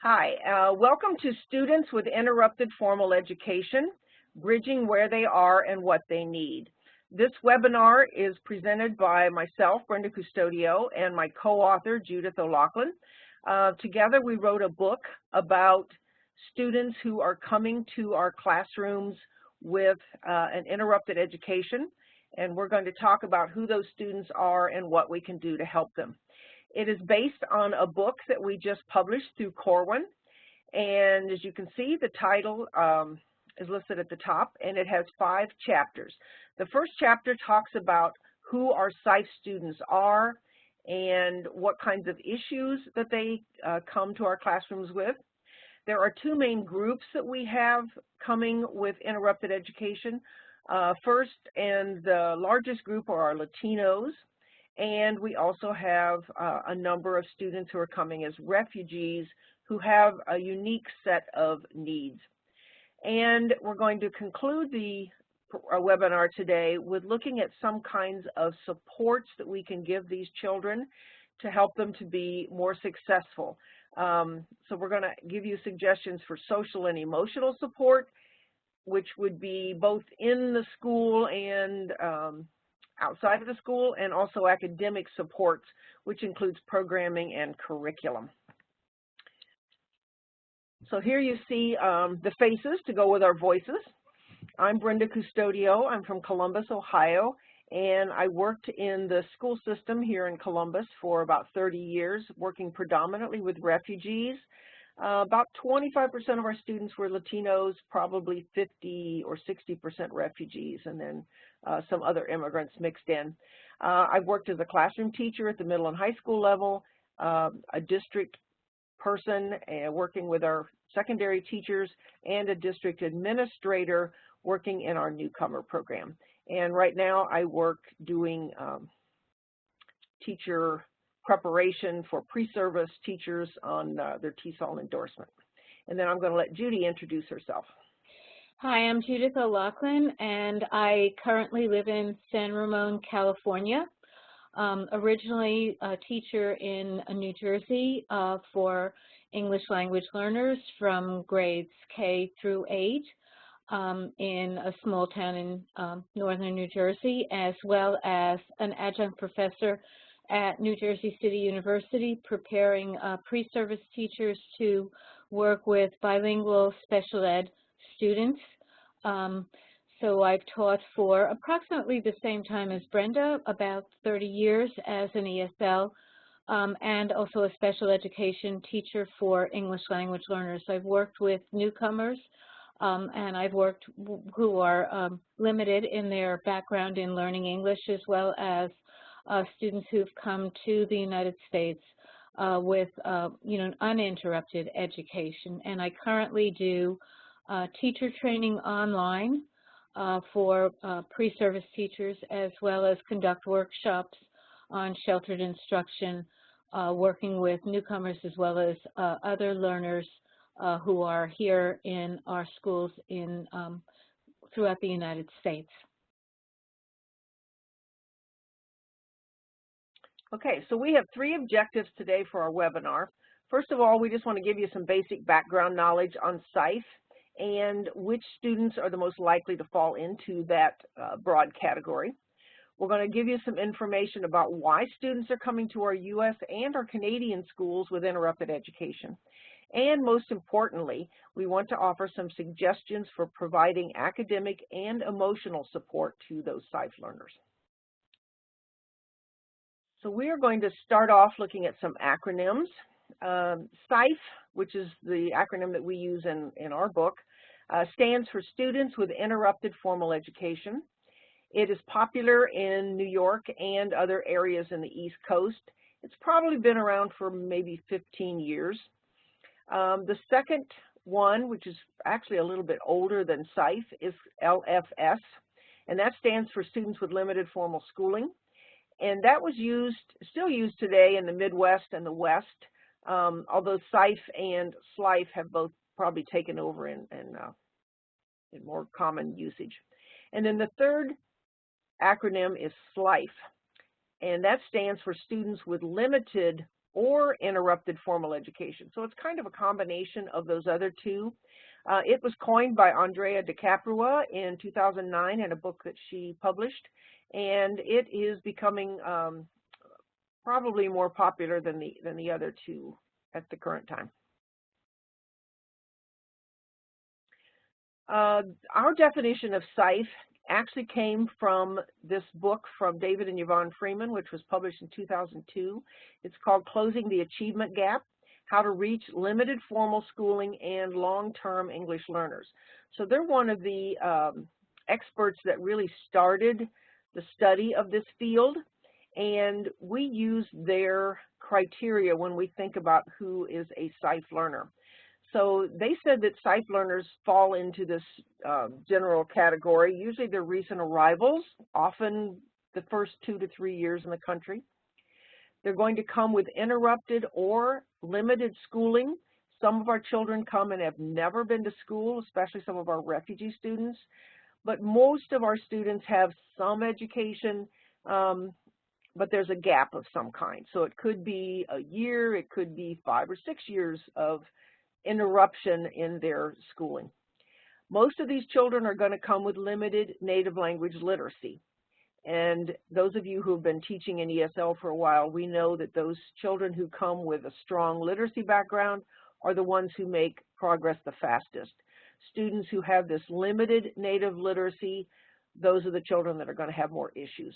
Hi, welcome to Students with Interrupted Formal Education, Bridging Where They Are and What They Need. This webinar is presented by myself, Brenda Custodio, and my co-author, Judith O'Loughlin. Together we wrote a book about students who are coming to our classrooms with an interrupted education, and we're going to talk about who those students are and what we can do to help them. It is based on a book that we just published through Corwin, and as you can see, the title is listed at the top, and it has 5 chapters. The first chapter talks about who our SIFE students are and what kinds of issues that they come to our classrooms with. There are 2 main groups that we have coming with interrupted education. First and the largest group are our Latinos. And we also have a number of students who are coming as refugees who have a unique set of needs. And we're going to conclude the webinar today with looking at some kinds of supports that we can give these children to help them to be more successful. So we're going to give you suggestions for social and emotional support, which would be both in the school and outside of the school, and also academic supports, which includes programming and curriculum. So here you see the faces to go with our voices. I'm Brenda Custodio. I'm from Columbus, Ohio, and I worked in the school system here in Columbus for about 30 years, working predominantly with refugees. About 25% of our students were Latinos, probably 50 or 60% refugees, and then some other immigrants mixed in. I've worked as a classroom teacher at the middle and high school level, a district person working with our secondary teachers, and a district administrator working in our newcomer program. And right now I work doing teacher preparation for pre-service teachers on their TESOL endorsement. And then I'm going to let Judy introduce herself. Hi, I'm Judith O'Loughlin, and I currently live in San Ramon, California. Originally a teacher in New Jersey for English language learners from grades K through 8 in a small town in northern New Jersey, as well as an adjunct professor at New Jersey City University, preparing pre-service teachers to work with bilingual special ed students. So I've taught for approximately the same time as Brenda, about 30 years as an ESL, and also a special education teacher for English language learners. I've worked with newcomers, and I've worked who are limited in their background in learning English, as well as students who've come to the United States with an uninterrupted education. And I currently do teacher training online for pre-service teachers, as well as conduct workshops on sheltered instruction, working with newcomers as well as other learners who are here in our schools in throughout the United States. Okay, so we have 3 objectives today for our webinar. First of all, we just want to give you some basic background knowledge on SIFE and which students are the most likely to fall into that broad category. We're going to give you some information about why students are coming to our U.S. and our Canadian schools with interrupted education. And most importantly, we want to offer some suggestions for providing academic and emotional support to those SIFE learners. So we are going to start off looking at some acronyms. SIFE, which is the acronym that we use in our book, stands for Students with Interrupted Formal Education. It is popular in New York and other areas in the East Coast. It's probably been around for maybe 15 years. The second one, which is actually a little bit older than SIFE, is LFS, and that stands for Students with Limited Formal Schooling. And that was still used today in the Midwest and the West, although SIFE and SLIFE have both probably taken over in more common usage. And then the third acronym is SLIFE, and that stands for Students with Limited or interrupted formal education. So it's kind of a combination of those other two. It was coined by Andrea DiCaprio in 2009 in a book that she published, and it is becoming probably more popular than the other two at the current time. Our definition of SIFE actually came from this book from David and Yvonne Freeman, which was published in 2002. It's called Closing the Achievement Gap: How to Reach Limited Formal Schooling and Long-Term English Learners. So they're one of the experts that really started the study of this field, and we use their criteria when we think about who is a SIFE learner. So they said that SIFE learners fall into this general category. Usually they're recent arrivals, often the first 2 to 3 years in the country. They're going to come with interrupted or limited schooling. Some of our children come and have never been to school, especially some of our refugee students. But most of our students have some education, but there's a gap of some kind. So it could be a year, it could be 5 or 6 years of interruption in their schooling. Most of these children are going to come with limited native language literacy. And those of you who have been teaching in ESL for a while, we know that those children who come with a strong literacy background are the ones who make progress the fastest. Students who have this limited native literacy, those are the children that are going to have more issues.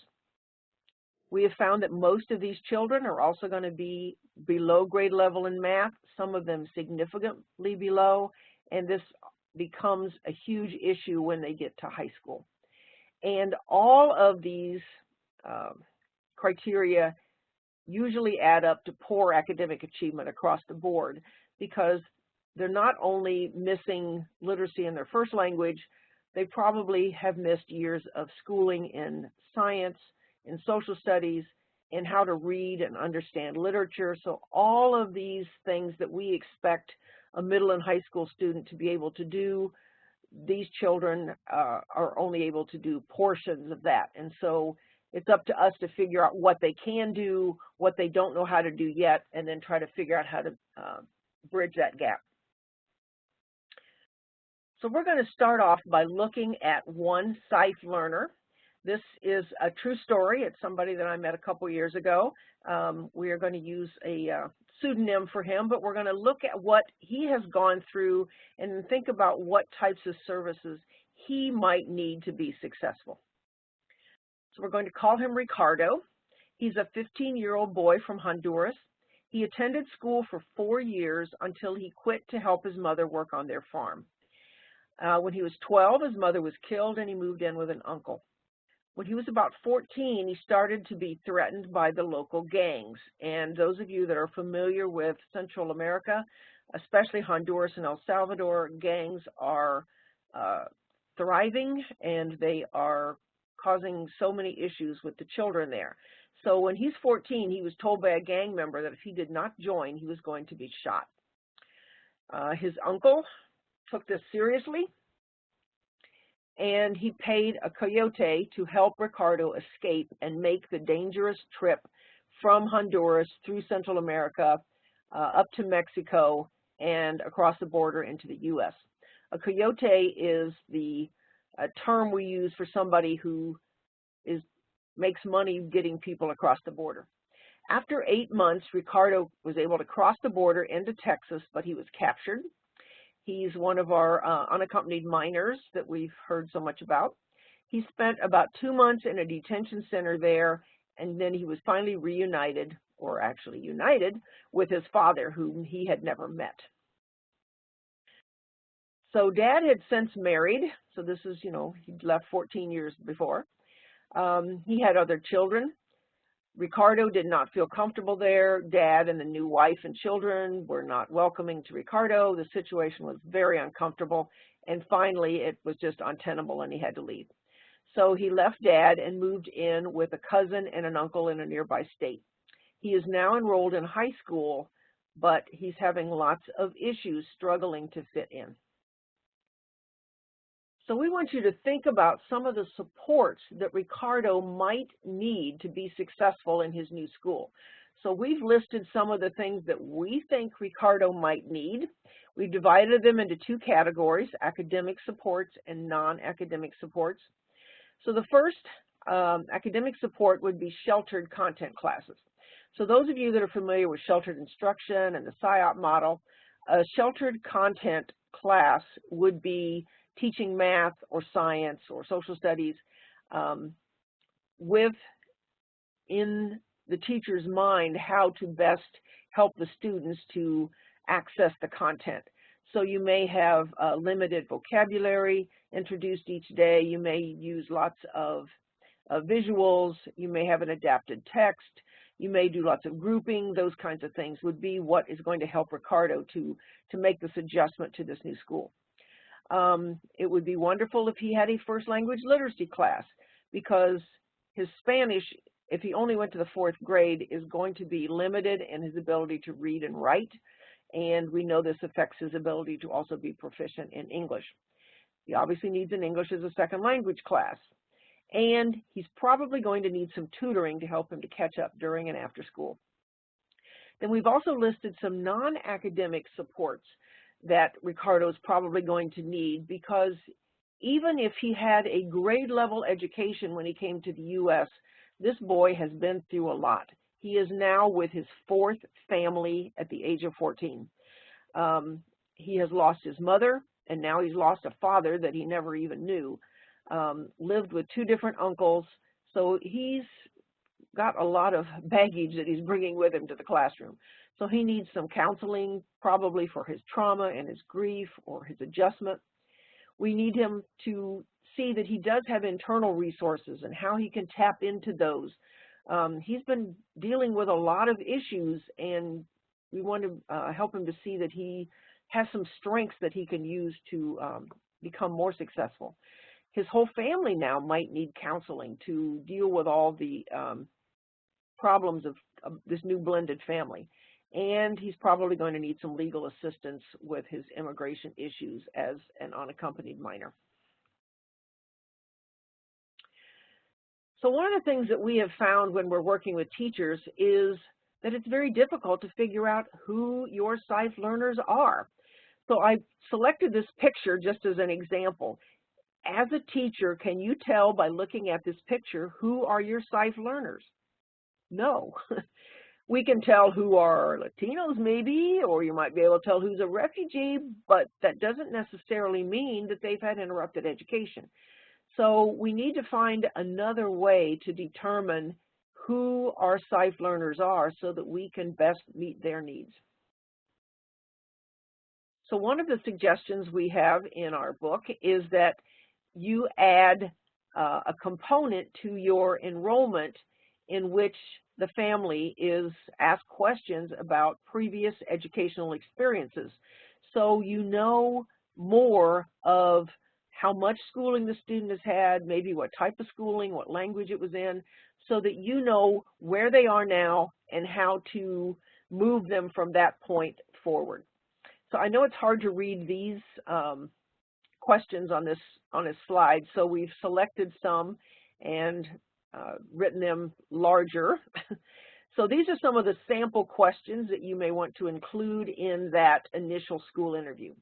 We have found that most of these children are also going to be below grade level in math, some of them significantly below, and this becomes a huge issue when they get to high school. And all of these criteria usually add up to poor academic achievement across the board, because they're not only missing literacy in their first language, they probably have missed years of schooling in science, in social studies, in how to read and understand literature. So all of these things that we expect a middle and high school student to be able to do, these children are only able to do portions of that. And so it's up to us to figure out what they can do, what they don't know how to do yet, and then try to figure out how to bridge that gap. So we're going to start off by looking at one SIFE learner. This is a true story. It's somebody that I met a couple years ago. We are going to use a pseudonym for him, but we're going to look at what he has gone through and think about what types of services he might need to be successful. So we're going to call him Ricardo. He's a 15-year-old boy from Honduras. He attended school for 4 years until he quit to help his mother work on their farm. When he was 12, his mother was killed and he moved in with an uncle. When he was about 14, he started to be threatened by the local gangs. And those of you that are familiar with Central America, especially Honduras and El Salvador, gangs are thriving, and they are causing so many issues with the children there. So when he's 14, he was told by a gang member that if he did not join, he was going to be shot. His uncle took this seriously, and he paid a coyote to help Ricardo escape and make the dangerous trip from Honduras through Central America up to Mexico and across the border into the U.S. A coyote is the term we use for somebody who makes money getting people across the border. After 8 months, Ricardo was able to cross the border into Texas, but he was captured. He's one of our unaccompanied minors that we've heard so much about. He spent about 2 months in a detention center there, and then he was finally reunited, or actually united, with his father, whom he had never met. So Dad had since married, so this is, he'd left 14 years before. He had other children. Ricardo did not feel comfortable there. Dad and the new wife and children were not welcoming to Ricardo. The situation was very uncomfortable, and finally it was just untenable and he had to leave. So he left Dad and moved in with a cousin and an uncle in a nearby state. He is now enrolled in high school, but he's having lots of issues struggling to fit in. So we want you to think about some of the supports that Ricardo might need to be successful in his new school. So we've listed some of the things that we think Ricardo might need. We've divided them into two categories, academic supports and non-academic supports. So the first academic support would be sheltered content classes. So those of you that are familiar with sheltered instruction and the SIOP model, a sheltered content class would be teaching math or science or social studies with in the teacher's mind how to best help the students to access the content. So you may have limited vocabulary introduced each day. You may use lots of visuals. You may have an adapted text. You may do lots of grouping. Those kinds of things would be what is going to help Ricardo to make this adjustment to this new school. It would be wonderful if he had a first language literacy class, because his Spanish, if he only went to the 4th grade, is going to be limited in his ability to read and write, and we know this affects his ability to also be proficient in English. He obviously needs an English as a second language class, and he's probably going to need some tutoring to help him to catch up during and after school. Then we've also listed some non-academic supports that Ricardo is probably going to need, because even if he had a grade level education when he came to the U.S., this boy has been through a lot. He is now with his 4th family at the age of 14. He has lost his mother, and now he's lost a father that he never even knew. Lived with 2 different uncles, so he's got a lot of baggage that he's bringing with him to the classroom. So he needs some counseling, probably for his trauma and his grief or his adjustment. We need him to see that he does have internal resources and how he can tap into those. He's been dealing with a lot of issues, and we want to help him to see that he has some strengths that he can use to become more successful. His whole family now might need counseling to deal with all the problems of this new blended family. And he's probably going to need some legal assistance with his immigration issues as an unaccompanied minor. So one of the things that we have found when we're working with teachers is that it's very difficult to figure out who your SIFE learners are. So I selected this picture just as an example. As a teacher, can you tell by looking at this picture who are your SIFE learners? No. We can tell who are Latinos maybe, or you might be able to tell who's a refugee, but that doesn't necessarily mean that they've had interrupted education. So we need to find another way to determine who our SIFE learners are so that we can best meet their needs. So one of the suggestions we have in our book is that you add a component to your enrollment in which the family is asked questions about previous educational experiences. So you know more of how much schooling the student has had, maybe what type of schooling, what language it was in, so that you know where they are now and how to move them from that point forward. So I know it's hard to read these questions on this slide, so we've selected some and written them larger. So these are some of the sample questions that you may want to include in that initial school interview.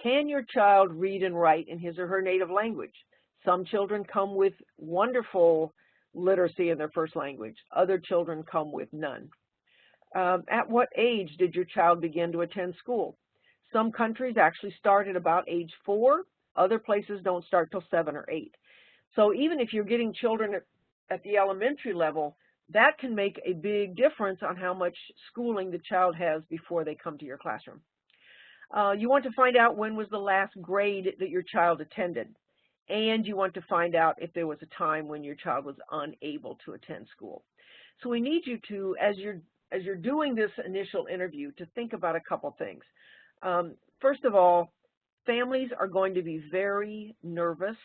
Can your child read and write in his or her native language? Some children come with wonderful literacy in their first language. Other children come with none. At what age did your child begin to attend school? Some countries actually start at about age 4. Other places don't start till 7 or 8. So even if you're getting children at the elementary level, that can make a big difference on how much schooling the child has before they come to your classroom. You want to find out when was the last grade that your child attended, and you want to find out if there was a time when your child was unable to attend school. So we need you to, as you're doing this initial interview, to think about a couple things. First of all, families are going to be very nervous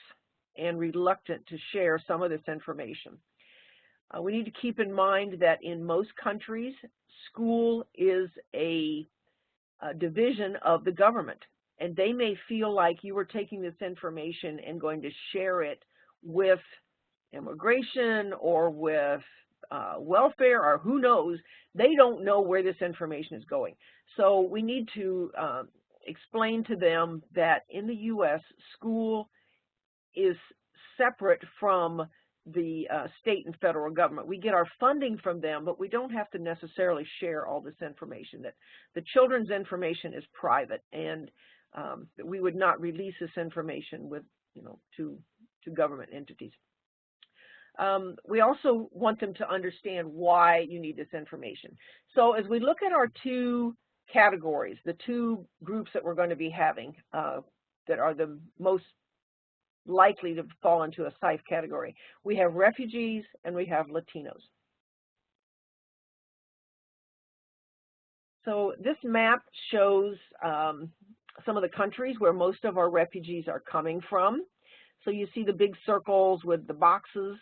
and reluctant to share some of this information. We need to keep in mind that in most countries, school is a division of the government, and they may feel like you are taking this information and going to share it with immigration or with welfare or who knows, they don't know where this information is going. So we need to explain to them that in the U.S., school is separate from the state and federal government. We get our funding from them, but we don't have to necessarily share all this information. That the children's information is private, and that we would not release this information with, to government entities. We also want them to understand why you need this information. So as we look at our two categories, the two groups that we're going to be having that are the most likely to fall into a SIFE category, we have refugees and we have Latinos. So this map shows some of the countries where most of our refugees are coming from. So you see the big circles with the boxes.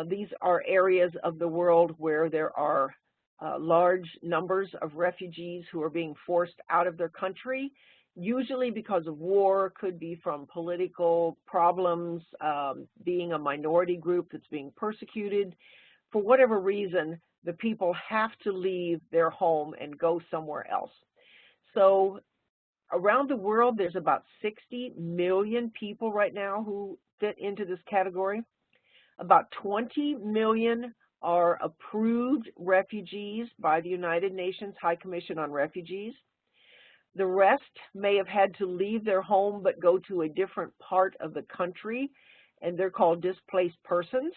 These are areas of the world where there are large numbers of refugees who are being forced out of their country, usually because of war, could be from political problems, being a minority group that's being persecuted. For whatever reason, the people have to leave their home and go somewhere else. So around the world, there's about 60 million people right now who fit into this category. About 20 million are approved refugees by the United Nations High Commission on Refugees. The rest may have had to leave their home but go to a different part of the country, and they're called displaced persons.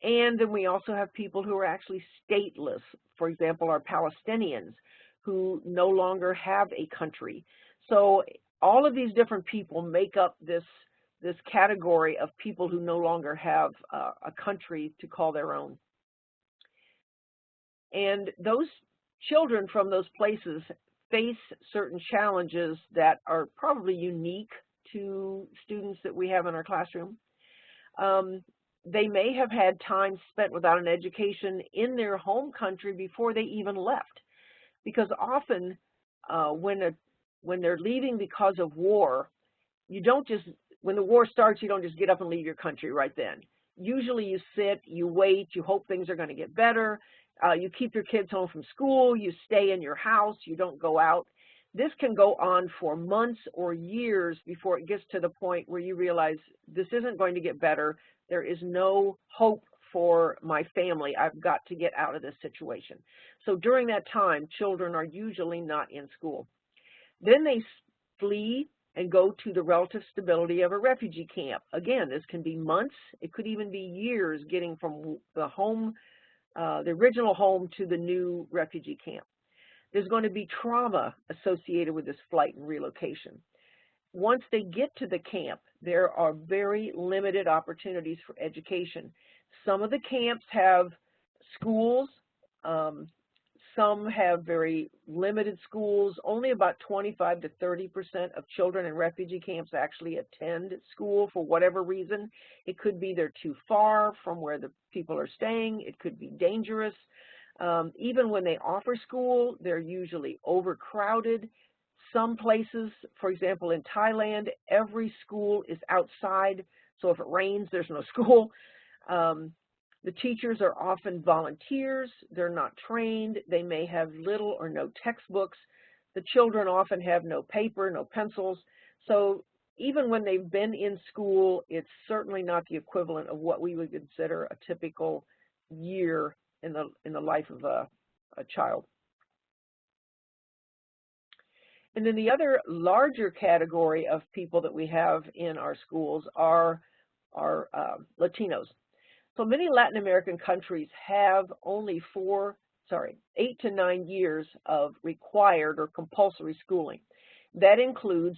And then we also have people who are actually stateless. For example, our Palestinians who no longer have a country. So all of these different people make up this category of people who no longer have a country to call their own. And those children from those places face certain challenges that are probably unique to students that we have in our classroom. They may have had time spent without an education in their home country before they even left, because often when they're leaving because of war, you don't just, when the war starts, you don't just get up and leave your country right then. Usually you sit, you wait, you hope things are going to get better, you keep your kids home from school, you stay in your house, you don't go out. This can go on for months or years before it gets to the point where you realize this isn't going to get better. There is no hope for my family. I've got to get out of this situation. So during that time, children are usually not in school. Then they flee and go to the relative stability of a refugee camp. Again, this can be months. It could even be years getting from the home, the original home, to the new refugee camp. There's going to be trauma associated with this flight and relocation. Once they get to the camp, there are very limited opportunities for education. Some of the camps have schools. Some have very limited schools. Only about 25 to 30% of children in refugee camps actually attend school for whatever reason. It could be they're too far from where the people are staying. It could be dangerous. Even when they offer school, they're usually overcrowded. Some places, for example, in Thailand, every school is outside, so if it rains, there's no school. The teachers are often volunteers. They're not trained. They may have little or no textbooks. The children often have no paper, no pencils. So even when they've been in school, it's certainly not the equivalent of what we would consider a typical year in the life of a child. And then the other larger category of people that we have in our schools are Latinos. So many Latin American countries have only 8 to 9 years of required or compulsory schooling. That includes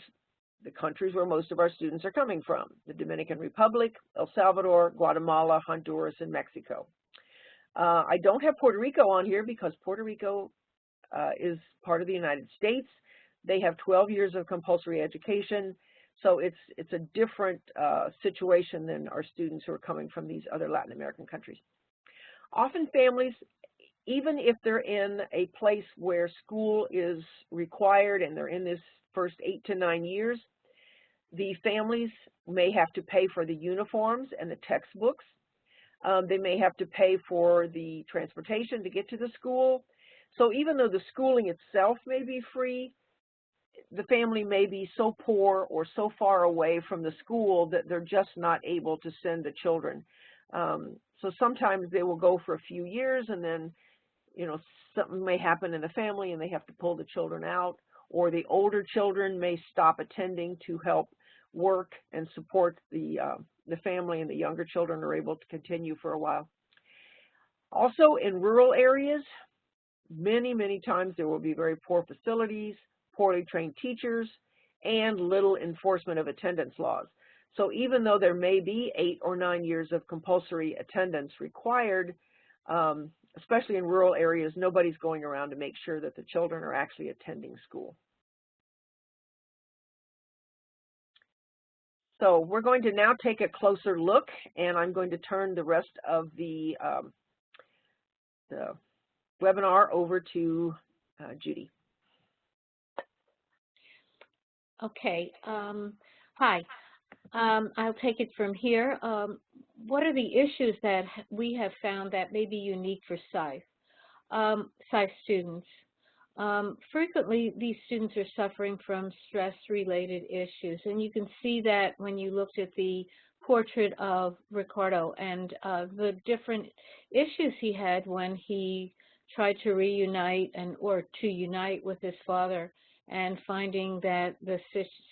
the countries where most of our students are coming from: the Dominican Republic, El Salvador, Guatemala, Honduras, and Mexico. I don't have Puerto Rico on here because Puerto Rico is part of the United States. They have 12 years of compulsory education. So it's a different situation than our students who are coming from these other Latin American countries. Often families, even if they're in a place where school is required and they're in this first 8 to 9 years, the families may have to pay for the uniforms and the textbooks. They may have to pay for the transportation to get to the school. So even though the schooling itself may be free, the family may be so poor or so far away from the school that they're just not able to send the children. So sometimes they will go for a few years, and then, you know, something may happen in the family and they have to pull the children out, or the older children may stop attending to help work and support the family, and the younger children are able to continue for a while. Also, in rural areas, many times there will be very poor facilities, poorly trained teachers, and little enforcement of attendance laws. So even though there may be 8 or 9 years of compulsory attendance required, especially in rural areas, nobody's going around to make sure that the children are actually attending school. So we're going to now take a closer look, and I'm going to turn the rest of the webinar over to Judy. Okay. Hi. I'll take it from here. What are the issues that we have found that may be unique for SIFE? SIFE students. Frequently, these students are suffering from stress-related issues, and you can see that when you looked at the portrait of Ricardo and the different issues he had when he tried to reunite or to unite with his father, and finding that the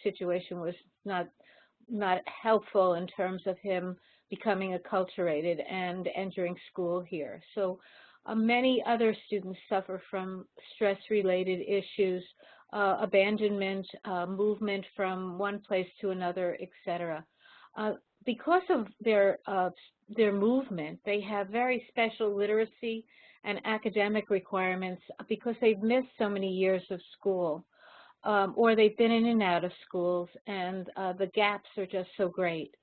situation was not helpful in terms of him becoming acculturated and entering school here. So many other students suffer from stress-related issues, abandonment, movement from one place to another, etc. Because of their movement, they have very special literacy and academic requirements because they've missed so many years of school, or they've been in and out of schools, and the gaps are just so great.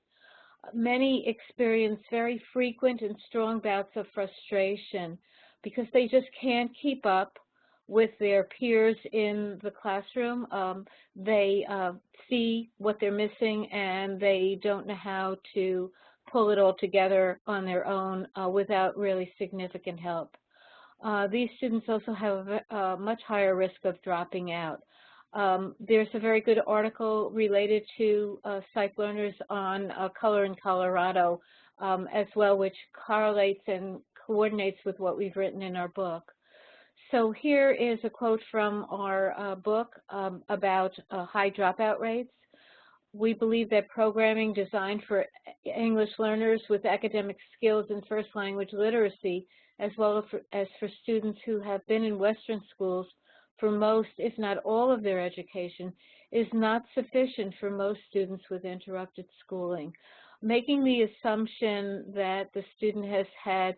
Many experience very frequent and strong bouts of frustration because they just can't keep up with their peers in the classroom. They see what they're missing, and they don't know how to pull it all together on their own without really significant help. These students also have a much higher risk of dropping out. There's a very good article related to SIFE learners on color in Colorado as well, which correlates and coordinates with what we've written in our book. So here is a quote from our book about high dropout rates. We believe that programming designed for English learners with academic skills and first language literacy, as well as for students who have been in Western schools for most, if not all of their education, is not sufficient for most students with interrupted schooling. Making the assumption that the student has had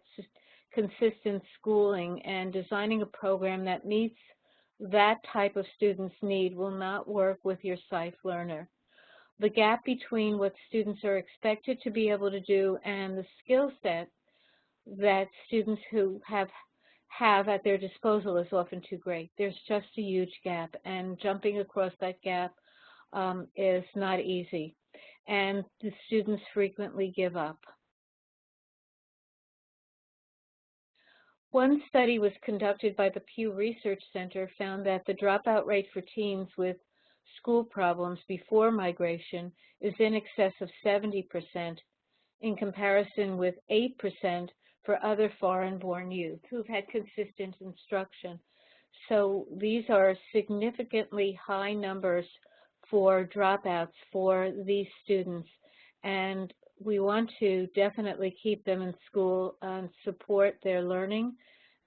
consistent schooling and designing a program that meets that type of student's need will not work with your SIFE learner. The gap between what students are expected to be able to do and the skill set that students who have at their disposal is often too great. There's just a huge gap, and jumping across that gap is not easy, and the students frequently give up. One study was conducted by the Pew Research Center found that the dropout rate for teens with school problems before migration is in excess of 70% in comparison with 8% for other foreign-born youth who've had consistent instruction. So these are significantly high numbers for dropouts for these students, and we want to definitely keep them in school and support their learning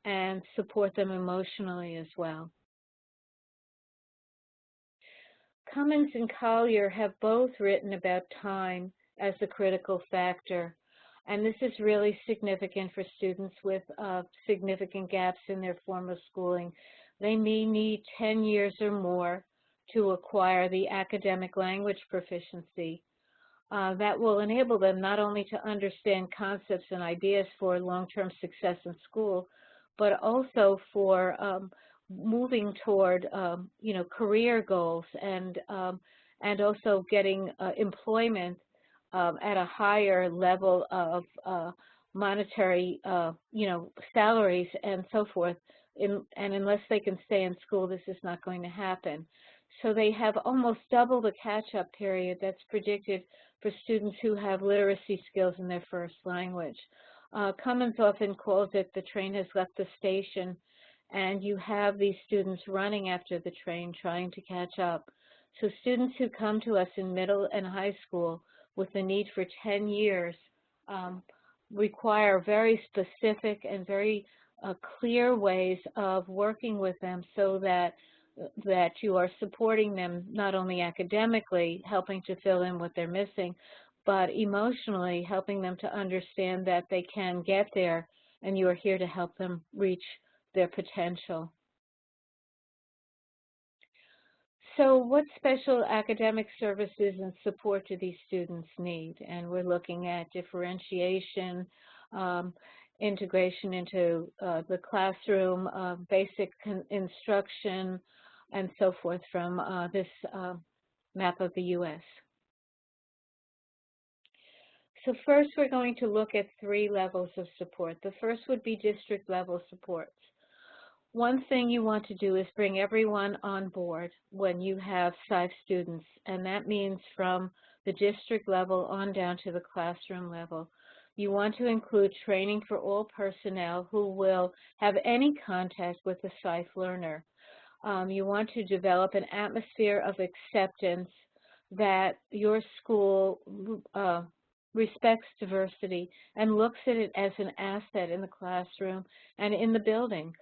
and support them emotionally as well. Cummins and Collier have both written about time as a critical factor, and this is really significant for students with significant gaps in their formal schooling. They may need 10 years or more to acquire the academic language proficiency that will enable them not only to understand concepts and ideas for long-term success in school, but also for moving toward career goals and also getting employment at a higher level of monetary, salaries and so forth. And unless they can stay in school, this is not going to happen. So they have almost double the catch-up period that's predicted for students who have literacy skills in their first language. Cummins often calls it the train has left the station, and you have these students running after the train trying to catch up. So students who come to us in middle and high school with the need for 10 years require very specific and very clear ways of working with them so that you are supporting them not only academically, helping to fill in what they're missing, but emotionally helping them to understand that they can get there and you are here to help them reach their potential. So what special academic services and support do these students need? And we're looking at differentiation, integration into the classroom, basic instruction, and so forth from this map of the U.S. So first we're going to look at 3 levels of support. The first would be district level supports. One thing you want to do is bring everyone on board when you have SIFE students, and that means from the district level on down to the classroom level. You want to include training for all personnel who will have any contact with the SIFE learner. You want to develop an atmosphere of acceptance that your school respects diversity and looks at it as an asset in the classroom and in the building.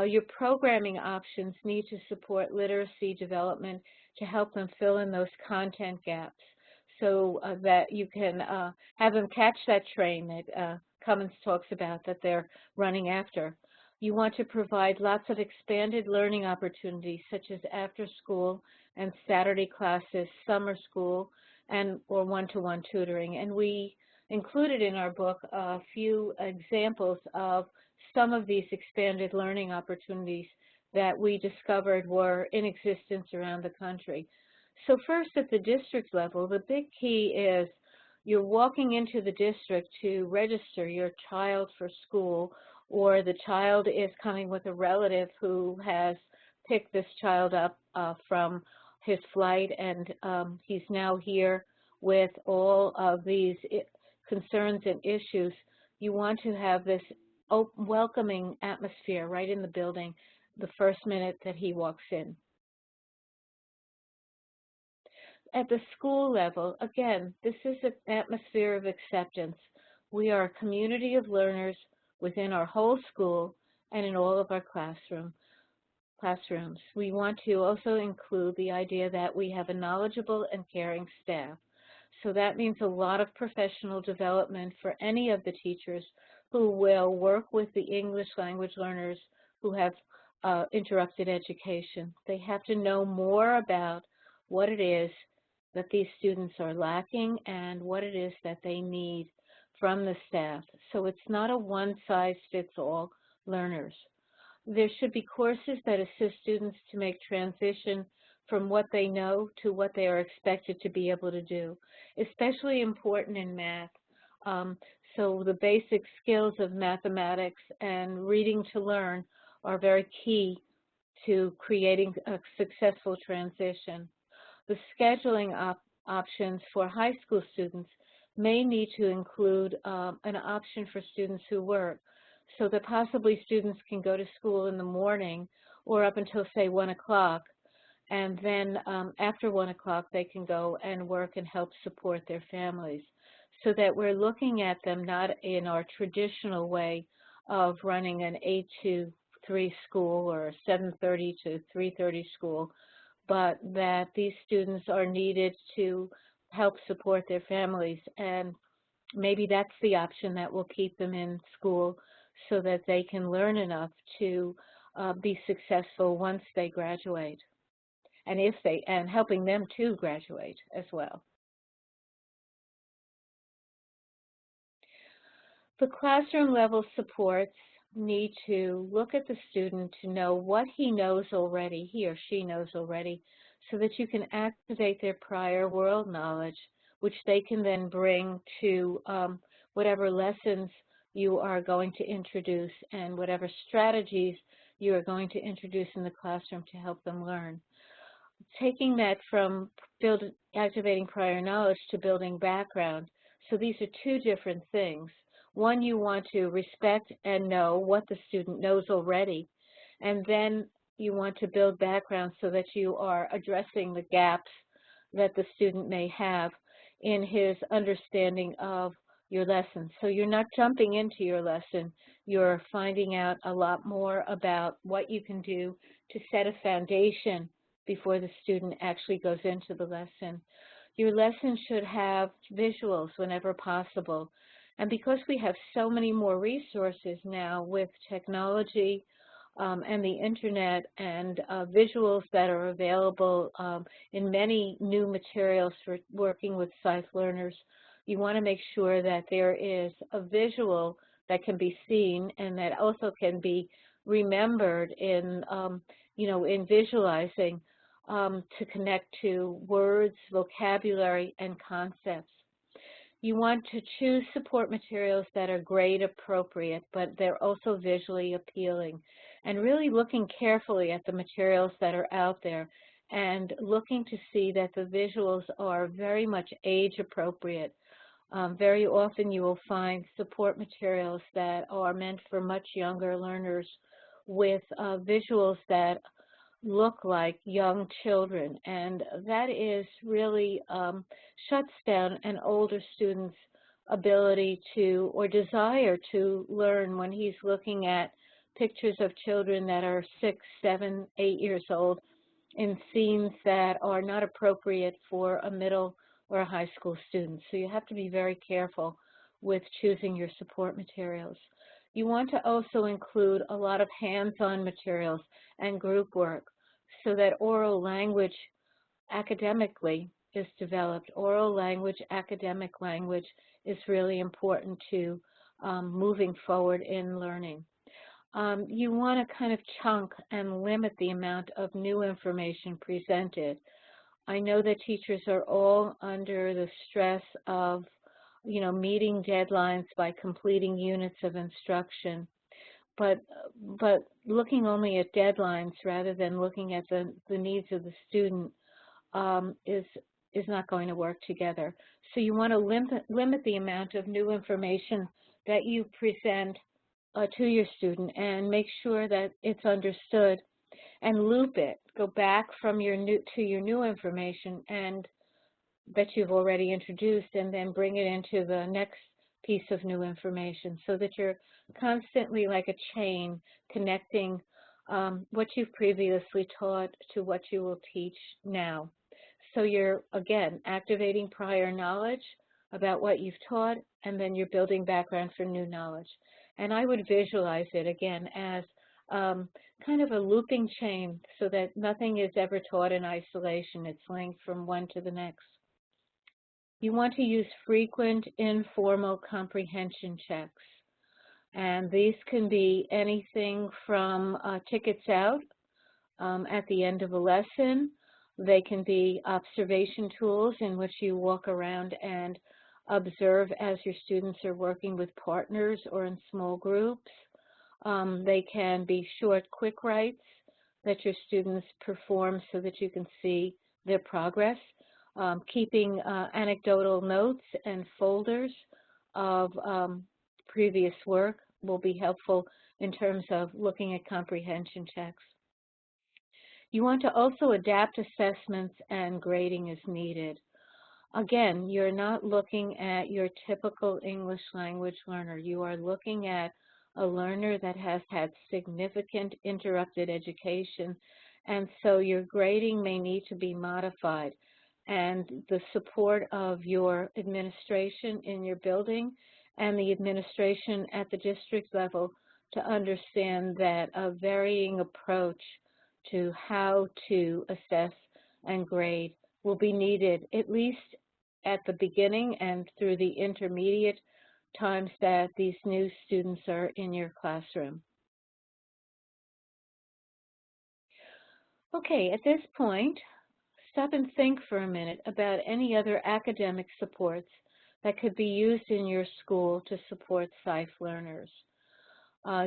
Your programming options need to support literacy development to help them fill in those content gaps so that you can have them catch that train that Cummins talks about that they're running after. You want to provide lots of expanded learning opportunities such as after school and Saturday classes, summer school, or one-to-one tutoring. And we included in our book a few examples of some of these expanded learning opportunities that we discovered were in existence around the country. So first at the district level, the big key is you're walking into the district to register your child for school, or the child is coming with a relative who has picked this child up from his flight, and he's now here with all of these concerns and issues. You want to have this welcoming atmosphere right in the building the first minute that he walks in. At the school level, again, this is an atmosphere of acceptance. We are a community of learners within our whole school and in all of our classrooms. We want to also include the idea that we have a knowledgeable and caring staff. So that means a lot of professional development for any of the teachers who will work with the English language learners who have interrupted education. They have to know more about what it is that these students are lacking and what it is that they need from the staff. So it's not a one-size-fits-all learners. There should be courses that assist students to make transition from what they know to what they are expected to be able to do, especially important in math. So the basic skills of mathematics and reading to learn are very key to creating a successful transition. The scheduling options for high school students may need to include an option for students who work, so that possibly students can go to school in the morning or up until, say, 1 o'clock, and then after 1 o'clock they can go and work and help support their families, so that we're looking at them not in our traditional way of running an 8 to 3 school or a 7:30 to 3:30 school, but that these students are needed to help support their families. And maybe that's the option that will keep them in school so that they can learn enough to be successful once they graduate, and helping them to graduate as well. The classroom level supports need to look at the student to know what he knows already, he or she knows already, so that you can activate their prior world knowledge, which they can then bring to whatever lessons you are going to introduce and whatever strategies you are going to introduce in the classroom to help them learn. Taking that from activating prior knowledge to building background. So these are two different things. One, you want to respect and know what the student knows already, and then you want to build background so that you are addressing the gaps that the student may have in his understanding of your lesson. So you're not jumping into your lesson, you're finding out a lot more about what you can do to set a foundation before the student actually goes into the lesson. Your lesson should have visuals whenever possible. And because we have so many more resources now with technology and the internet and visuals that are available in many new materials for working with SIFE learners, you want to make sure that there is a visual that can be seen and that also can be remembered in, in visualizing to connect to words, vocabulary, and concepts. You want to choose support materials that are grade appropriate, but they're also visually appealing. And really looking carefully at the materials that are out there and looking to see that the visuals are very much age appropriate. Very often you will find support materials that are meant for much younger learners with visuals that look like young children, and that is really shuts down an older student's ability to or desire to learn when he's looking at pictures of children that are 6, 7, 8 years old in scenes that are not appropriate for a middle or a high school student. So you have to be very careful with choosing your support materials. You want to also include a lot of hands-on materials and group work so that oral language academically is developed. Oral language, academic language is really important to moving forward in learning. You want to kind of chunk and limit the amount of new information presented. I know that teachers are all under the stress of, meeting deadlines by completing units of instruction, but looking only at deadlines rather than looking at the needs of the student is not going to work together. So you want to limit the amount of new information that you present to your student and make sure that it's understood, and loop it. Go back from your new information and that you've already introduced, and then bring it into the next piece of new information, so that you're constantly like a chain connecting what you've previously taught to what you will teach now. So you're, again, activating prior knowledge about what you've taught, and then you're building background for new knowledge. And I would visualize it, again, as kind of a looping chain so that nothing is ever taught in isolation. It's linked from one to the next. You want to use frequent informal comprehension checks. And these can be anything from tickets out at the end of a lesson. They can be observation tools in which you walk around and observe as your students are working with partners or in small groups. They can be short, quick writes that your students perform so that you can see their progress. Keeping anecdotal notes and folders of previous work will be helpful in terms of looking at comprehension checks. You want to also adapt assessments and grading as needed. Again, you're not looking at your typical English language learner. You are looking at a learner that has had significant interrupted education, and so your grading may need to be modified. And the support of your administration in your building and the administration at the district level to understand that a varying approach to how to assess and grade will be needed, at least at the beginning and through the intermediate times that these new students are in your classroom. Okay, at this point, stop and think for a minute about any other academic supports that could be used in your school to support SIFE learners.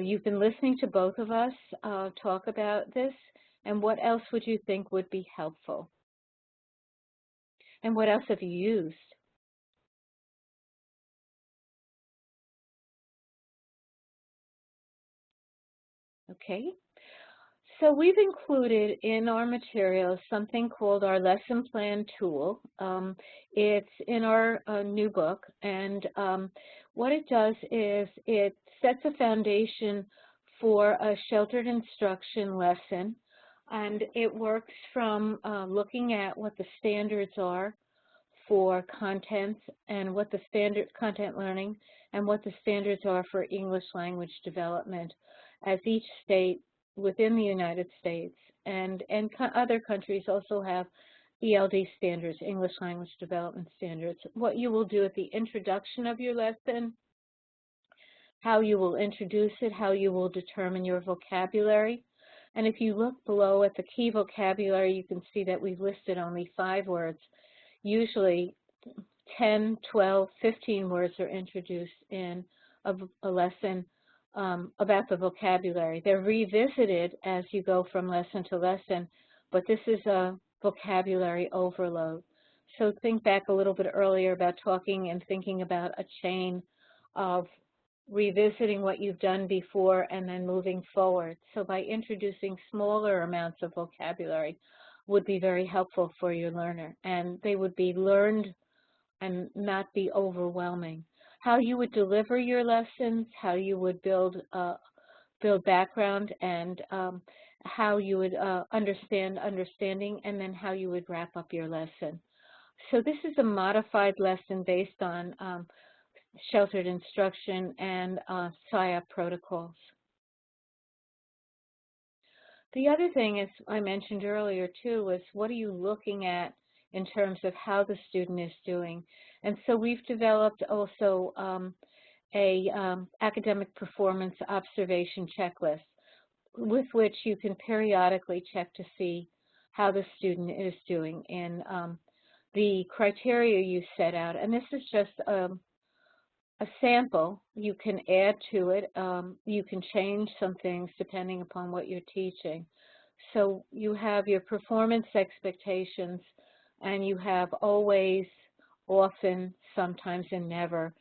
You've been listening to both of us talk about this, and what else would you think would be helpful? And what else have you used? Okay. So we've included in our materials something called our lesson plan tool. It's in our new book, and what it does is it sets a foundation for a sheltered instruction lesson, and it works from looking at what the standards are for content and what the standard content learning and what the standards are for English language development, as each state within the United States and other countries also have ELD standards, English language development standards. What you will do at the introduction of your lesson, how you will introduce it, how you will determine your vocabulary. And if you look below at the key vocabulary, you can see that we've listed only 5 words. Usually 10, 12, 15 words are introduced in a lesson about the vocabulary. They're revisited as you go from lesson to lesson, but this is a vocabulary overload. So think back a little bit earlier about talking and thinking about a chain of revisiting what you've done before and then moving forward. So by introducing smaller amounts of vocabulary would be very helpful for your learner, and they would be learned and not be overwhelming. How you would deliver your lessons, how you would build background, and how you would understanding, and then how you would wrap up your lesson. So this is a modified lesson based on sheltered instruction and SIFE protocols. The other thing, as I mentioned earlier too, was what are you looking at in terms of how the student is doing. And so we've developed also a academic performance observation checklist with which you can periodically check to see how the student is doing in the criteria you set out. And this is just a sample. You can add to it. You can change some things depending upon what you're teaching. So you have your performance expectations, and you have always, often, sometimes, and never,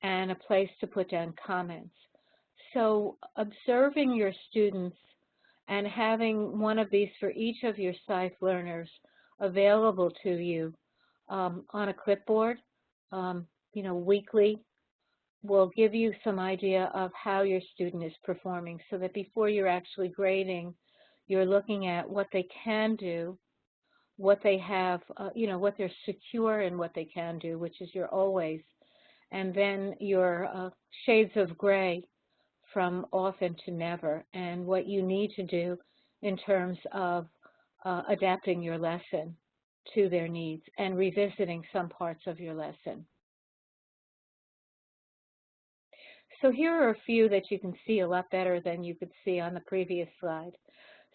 and a place to put down comments. So observing your students and having one of these for each of your SIFE learners available to you on a clipboard, weekly, will give you some idea of how your student is performing, so that before you're actually grading, you're looking at what they can do, what they have, what they're secure in what they can do, which is your always, and then your shades of gray from often to never, and what you need to do in terms of adapting your lesson to their needs and revisiting some parts of your lesson. So here are a few that you can see a lot better than you could see on the previous slide.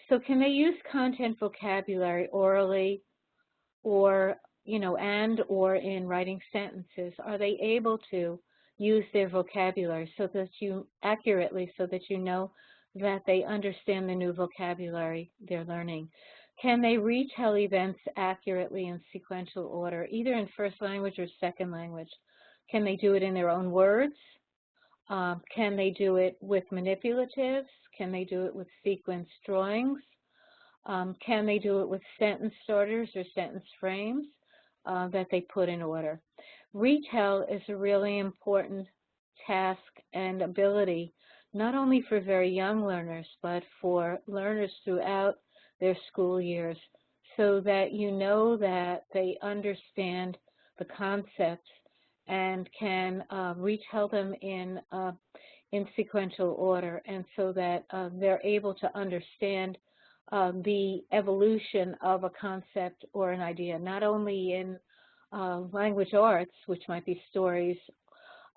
So can they use content vocabulary orally or, or in writing sentences? Are they able to use their vocabulary so that accurately so that you know that they understand the new vocabulary they're learning? Can they retell events accurately in sequential order, either in first language or second language? Can they do it in their own words? Can they do it with manipulatives? Can they do it with sequence drawings? Can they do it with sentence starters or sentence frames that they put in order? Retell is a really important task and ability, not only for very young learners, but for learners throughout their school years, so that you know that they understand the concepts and can retell them in sequential order, and so that they're able to understand the evolution of a concept or an idea, not only in language arts, which might be stories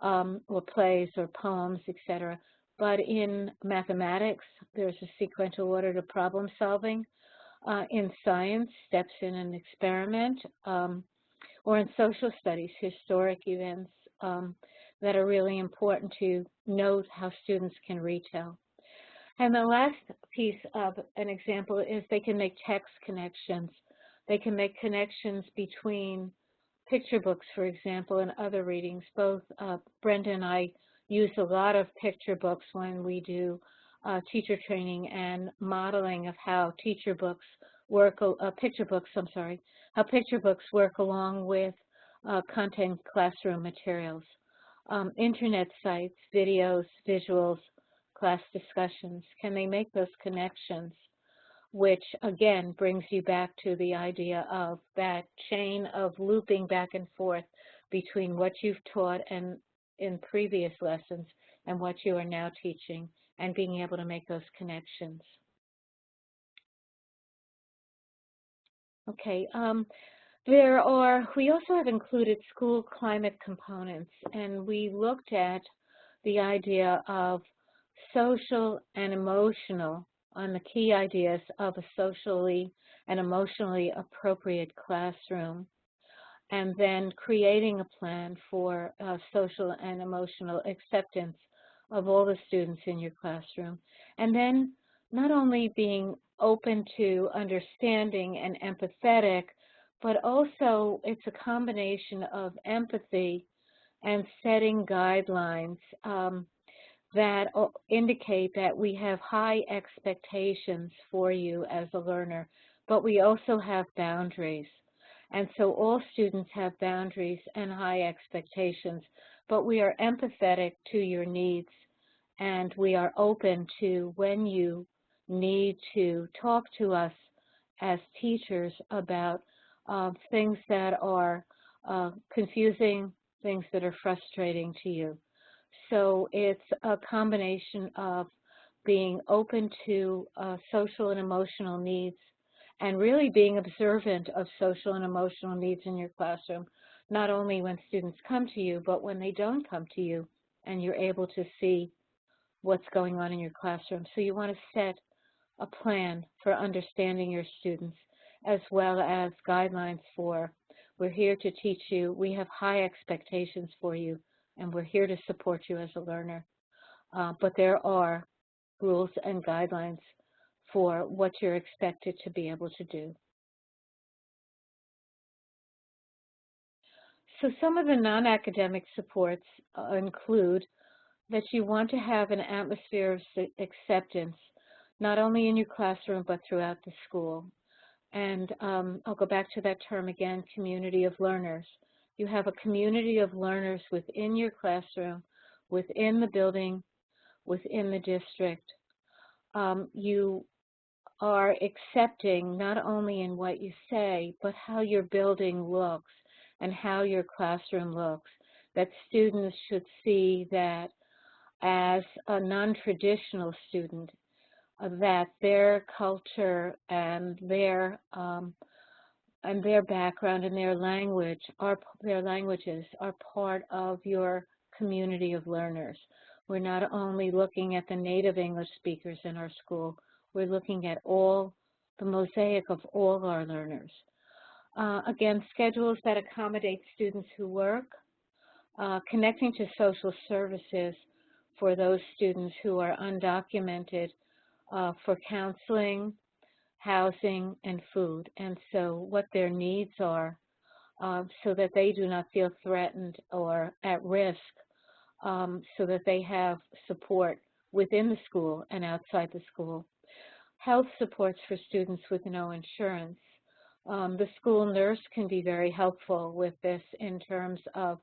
or plays or poems, etc., but in mathematics, there's a sequential order to problem solving. In science, steps in an experiment, or in social studies, historic events that are really important to note how students can retell. And the last piece of an example is they can make text connections. They can make connections between picture books, for example, and other readings. Both Brenda and I use a lot of picture books when we do teacher training and modeling of how picture books work along with content classroom materials. Internet sites, videos, visuals, class discussions, can they make those connections, which again brings you back to the idea of that chain of looping back and forth between what you've taught and in previous lessons and what you are now teaching, and being able to make those connections. Okay, we also have included school climate components, and we looked at the idea of social and emotional on the key ideas of a socially and emotionally appropriate classroom, and then creating a plan for social and emotional acceptance of all the students in your classroom. And then not only being open to understanding and empathetic, but also it's a combination of empathy and setting guidelines that indicate that we have high expectations for you as a learner, but we also have boundaries. And so all students have boundaries and high expectations, but we are empathetic to your needs, and we are open to when you need to talk to us as teachers about things that are confusing, things that are frustrating to you. So it's a combination of being open to social and emotional needs, and really being observant of social and emotional needs in your classroom, not only when students come to you, but when they don't come to you, and you're able to see what's going on in your classroom. So you want to set a plan for understanding your students, as well as guidelines for, we're here to teach you, we have high expectations for you, and we're here to support you as a learner. But there are rules and guidelines for what you're expected to be able to do. So some of the non-academic supports include that you want to have an atmosphere of acceptance, not only in your classroom, but throughout the school. And I'll go back to that term again, community of learners. You have a community of learners within your classroom, within the building, within the district. You are accepting not only in what you say, but how your building looks and how your classroom looks, that students should see that as a non-traditional student, that their culture and their background and their languages are part of your community of learners. We're not only looking at the native English speakers in our school, we're looking at all the mosaic of all our learners. Again, schedules that accommodate students who work, connecting to social services for those students who are undocumented, for counseling, housing, and food, and so what their needs are, so that they do not feel threatened or at risk, so that they have support within the school and outside the school. Health supports for students with no insurance. The school nurse can be very helpful with this in terms of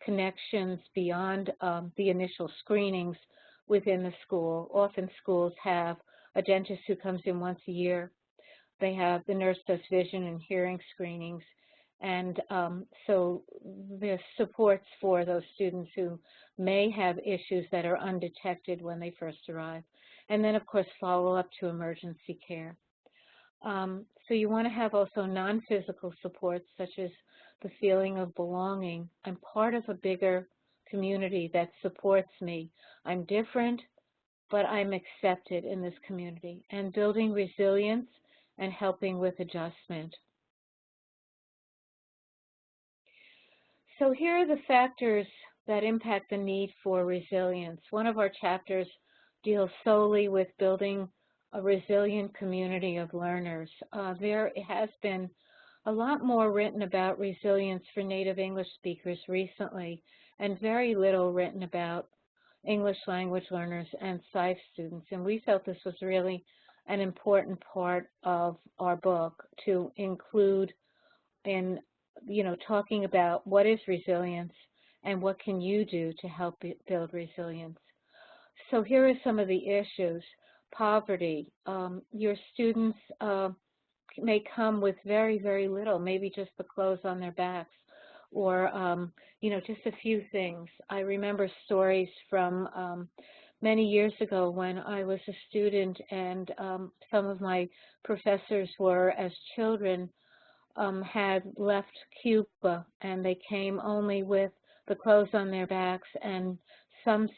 connections beyond the initial screenings within the school. Often schools have a dentist who comes in once a year. The nurse does vision and hearing screenings. And so there's supports for those students who may have issues that are undetected when they first arrive. And then, of course, follow-up to emergency care. So you want to have also non-physical supports, such as the feeling of belonging. I'm part of a bigger community that supports me. I'm different, but I'm accepted in this community. And building resilience and helping with adjustment. So here are the factors that impact the need for resilience. One of our chapters deals solely with building a resilient community of learners. There has been a lot more written about resilience for native English speakers recently, and very little written about English language learners and SIFE students. And we felt this was really an important part of our book to include in, talking about what is resilience and what can you do to help build resilience. So here are some of the issues. Poverty. Your students may come with very, very little, maybe just the clothes on their backs, or, just a few things. I remember stories from many years ago when I was a student, and some of my professors were, as children, had left Cuba, and they came only with the clothes on their backs, and some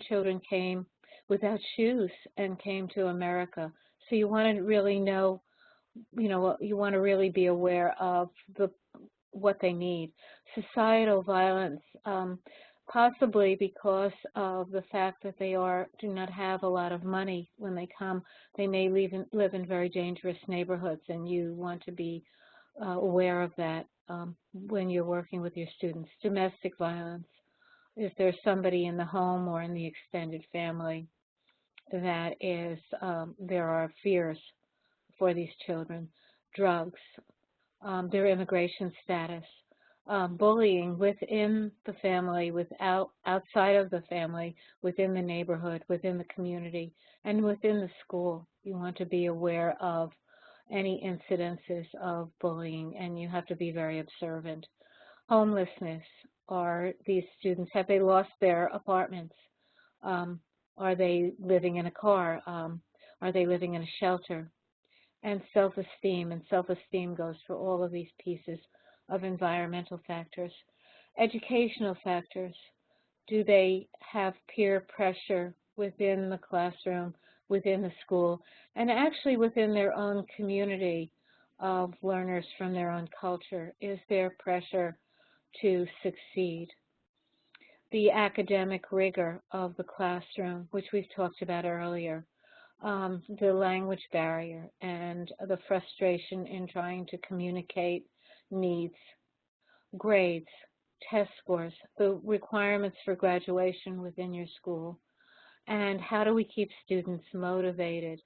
children came without shoes and came to America. So you want to really know, you want to really be aware of what they need. Societal violence, possibly because of the fact that they do not have a lot of money when they come. They may live in very dangerous neighborhoods, and you want to be aware of that when you're working with your students. Domestic violence, if there's somebody in the home or in the extended family that is, there are fears for these children. Drugs, their immigration status, bullying within the family, outside of the family, within the neighborhood, within the community, and within the school. You want to be aware of any incidences of bullying, and you have to be very observant. Homelessness. Are these students, have they lost their apartments? Are they living in a car? Are they living in a shelter? And self-esteem, and self-esteem goes for all of these pieces of environmental factors. Educational factors. Do they have peer pressure within the classroom, within the school, and actually within their own community of learners from their own culture? Is there pressure to succeed? The academic rigor of the classroom, which we've talked about earlier. The language barrier and the frustration in trying to communicate needs. Grades, test scores, the requirements for graduation within your school, and how do we keep students motivated?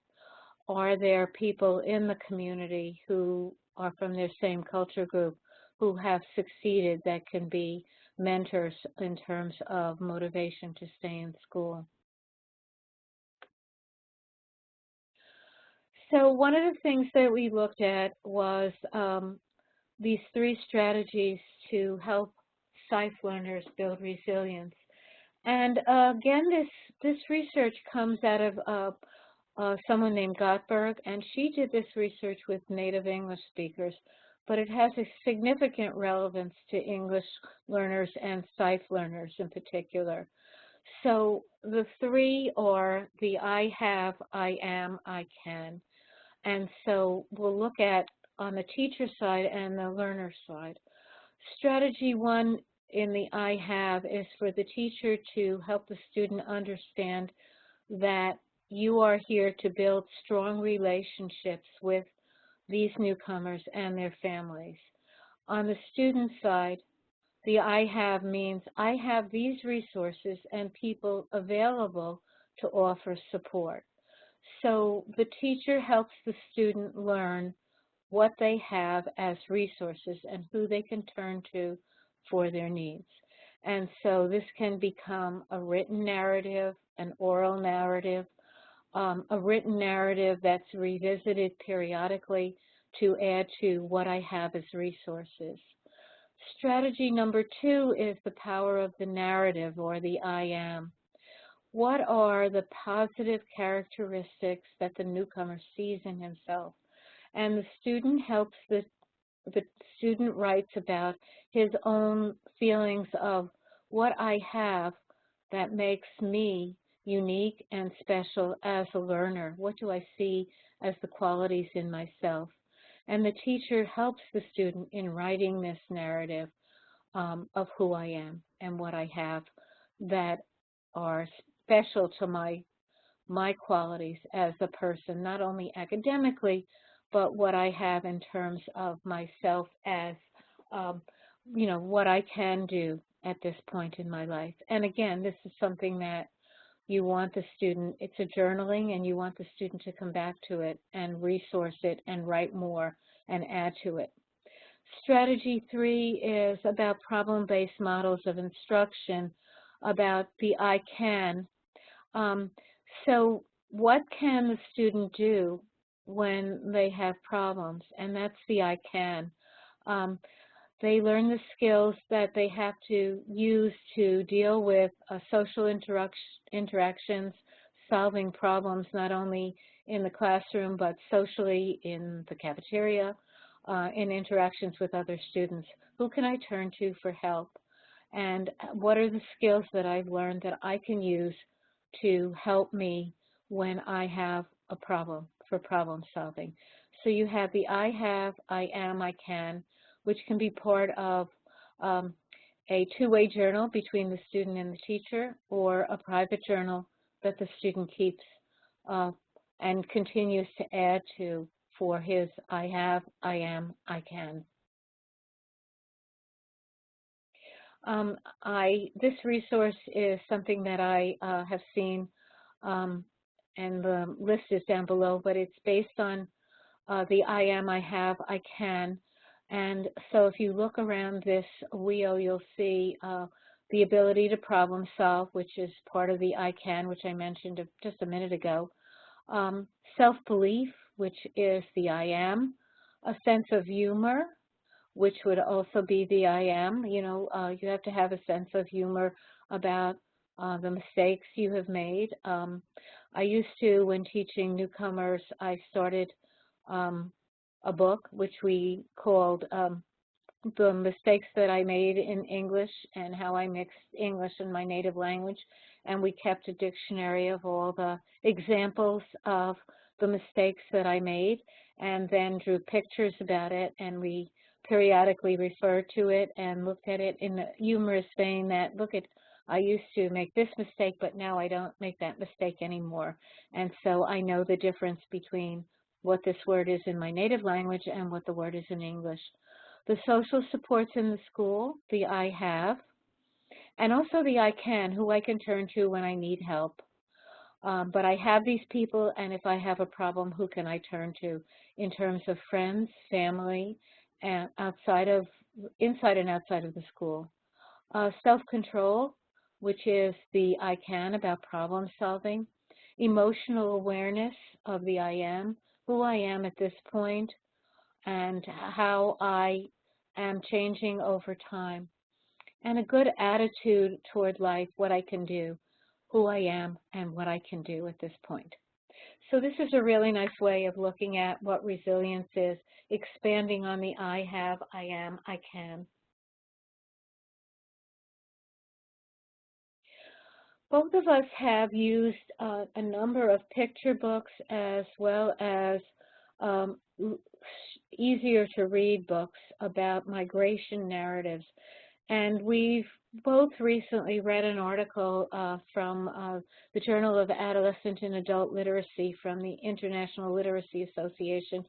Are there people in the community who are from their same culture group who have succeeded that can be mentors in terms of motivation to stay in school? So one of the things that we looked at was these 3 strategies to help SIFE learners build resilience. And again, this research comes out of someone named Gottberg, and she did this research with native English speakers, but it has a significant relevance to English learners and SIFE learners in particular. So the 3 are the I have, I am, I can. And so we'll look at on the teacher side and the learner side. Strategy 1 in the I have is for the teacher to help the student understand that you are here to build strong relationships with these newcomers and their families. On the student side, the I have means I have these resources and people available to offer support. So the teacher helps the student learn what they have as resources and who they can turn to for their needs. And so this can become a written narrative, an oral narrative, a written narrative that's revisited periodically to add to what I have as resources. Strategy number 2 is the power of the narrative, or the I am. What are the positive characteristics that the newcomer sees in himself? And the student helps the student writes about his own feelings of what I have that makes me unique and special as a learner. What do I see as the qualities in myself? And the teacher helps the student in writing this narrative of who I am and what I have that are special to my qualities as a person, not only academically, but what I have in terms of myself as, what I can do at this point in my life. And again, this is something that you want the student, it's a journaling, and you want the student to come back to it and resource it and write more and add to it. Strategy 3 is about problem-based models of instruction, about the I can. So what can the student do when they have problems? And that's the I can. They learn the skills that they have to use to deal with social interactions, solving problems not only in the classroom but socially in the cafeteria, in interactions with other students. Who can I turn to for help? And what are the skills that I've learned that I can use to help me when I have a problem, for problem solving? So you have the I have, I am, I can, which can be part of a two-way journal between the student and the teacher, or a private journal that the student keeps and continues to add to for his I have, I am, I can. This resource is something that I have seen, and the list is down below, but it's based on the I am, I have, I can. And so if you look around this wheel, you'll see the ability to problem solve, which is part of the I can, which I mentioned just a minute ago. Self-belief, which is the I am. A sense of humor, which would also be the I am. You have to have a sense of humor about the mistakes you have made. I used to, when teaching newcomers, I started a book which we called The Mistakes That I Made in English and How I Mixed English and My Native Language, and we kept a dictionary of all the examples of the mistakes that I made, and then drew pictures about it, and we periodically referred to it and looked at it in a humorous vein that, look, I used to make this mistake, but now I don't make that mistake anymore. And so I know the difference between what this word is in my native language and what the word is in English. The social supports in the school, the I have, and also the I can, who I can turn to when I need help. But I have these people, and if I have a problem, who can I turn to in terms of friends, family, and inside and outside of the school. Self-control, which is the I can, about problem solving. Emotional awareness of the I am, who I am at this point, and how I am changing over time. And a good attitude toward life, what I can do, who I am, and what I can do at this point. So this is a really nice way of looking at what resilience is, expanding on the I have, I am, I can. Both of us have used a number of picture books as well as easier to read books about migration narratives. And we've both recently read an article from the Journal of Adolescent and Adult Literacy from the International Literacy Association,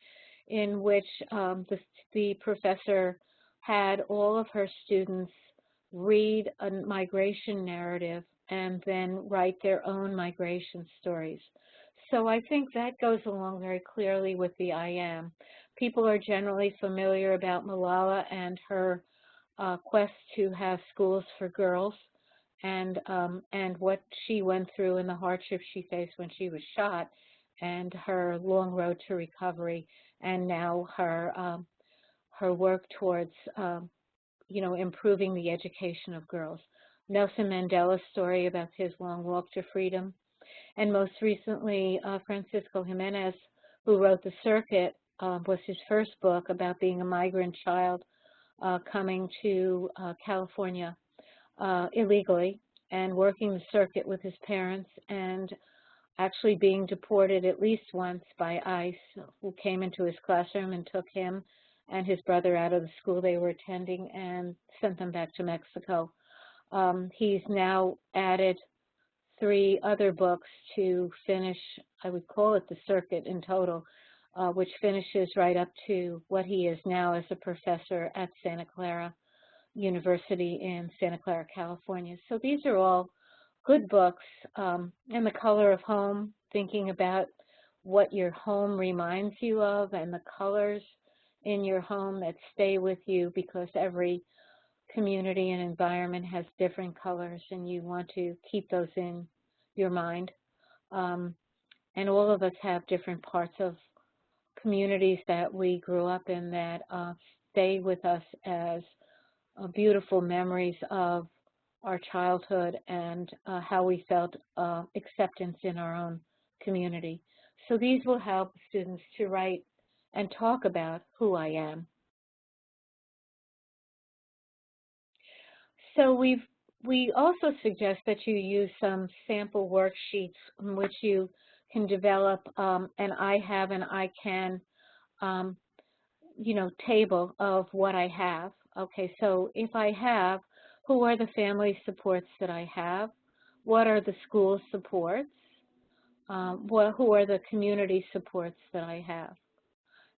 in which the professor had all of her students read a migration narrative and then write their own migration stories. So I think that goes along very clearly with the I am. People are generally familiar about Malala and her quest to have schools for girls, and what she went through and the hardships she faced when she was shot, and her long road to recovery, and now her work towards improving the education of girls. Nelson Mandela's story about his long walk to freedom, and most recently Francisco Jimenez, who wrote The Circuit, was his first book about being a migrant child coming to California illegally and working the circuit with his parents, and actually being deported at least once by ICE, who came into his classroom and took him and his brother out of the school they were attending and sent them back to Mexico. He's now added 3 other books to finish, I would call it the circuit in total, which finishes right up to what he is now as a professor at Santa Clara University in Santa Clara, California. So these are all good books. And The Color of Home, thinking about what your home reminds you of and the colors in your home that stay with you, because every community and environment has different colors and you want to keep those in your mind. And all of us have different parts of communities that we grew up in that stay with us as beautiful memories of our childhood and how we felt acceptance in our own community. So these will help students to write and talk about who I am. So we also suggest that you use some sample worksheets in which you can develop an I have and I can, table of what I have. Okay, so if I have, who are the family supports that I have? What are the school supports? Who are the community supports that I have?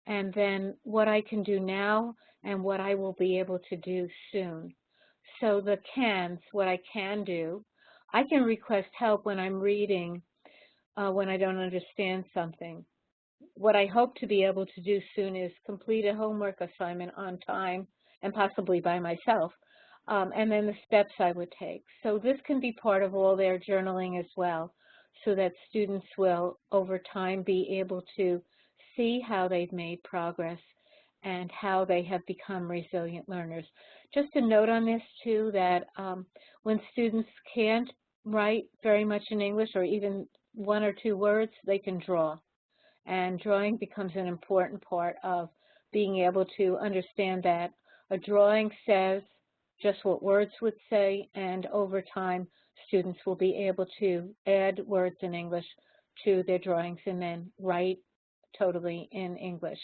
And then what I can do now and what I will be able to do soon. So the cans, what I can do, I can request help when I'm reading, when I don't understand something. What I hope to be able to do soon is complete a homework assignment on time and possibly by myself, and then the steps I would take. So this can be part of all their journaling as well, so that students will, over time, be able to see how they've made progress and how they have become resilient learners. Just a note on this, too, that when students can't write very much in English or even 1 or 2 words, they can draw. And drawing becomes an important part of being able to understand that a drawing says just what words would say, and over time, students will be able to add words in English to their drawings and then write totally in English.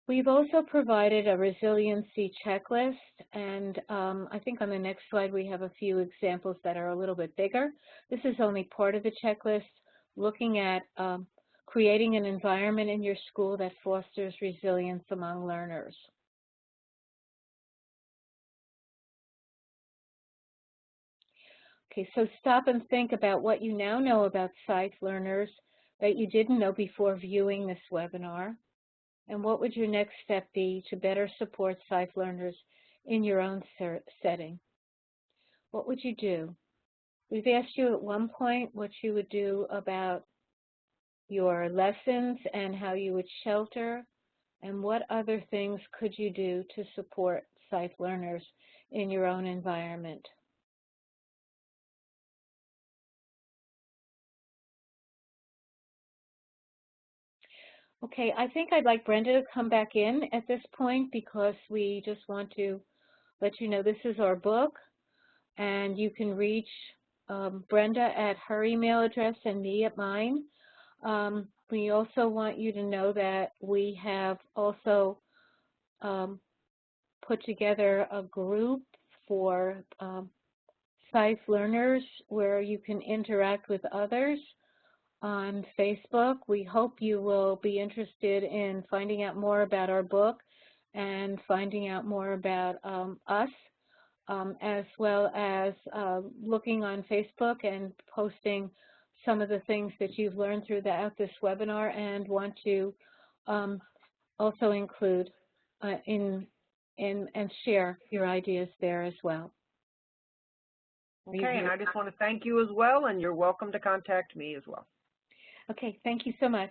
We've also provided a resiliency checklist, and I think on the next slide we have a few examples that are a little bit bigger. This is only part of the checklist, looking at creating an environment in your school that fosters resilience among learners. Okay, so stop and think about what you now know about SIFE learners that you didn't know before viewing this webinar. And what would your next step be to better support SIFE learners in your own setting? What would you do? We've asked you at one point what you would do about your lessons and how you would shelter, and what other things could you do to support SIFE learners in your own environment? Okay, I think I'd like Brenda to come back in at this point, because we just want to let you know this is our book, and you can reach Brenda at her email address and me at mine. We also want you to know that we have also put together a group for SIFE learners where you can interact with others on Facebook. We hope you will be interested in finding out more about our book and finding out more about us, as well as looking on Facebook and posting some of the things that you've learned throughout this webinar, and want to also include and share your ideas there as well. Okay, and I just want to thank you as well, and you're welcome to contact me as well. Okay, thank you so much.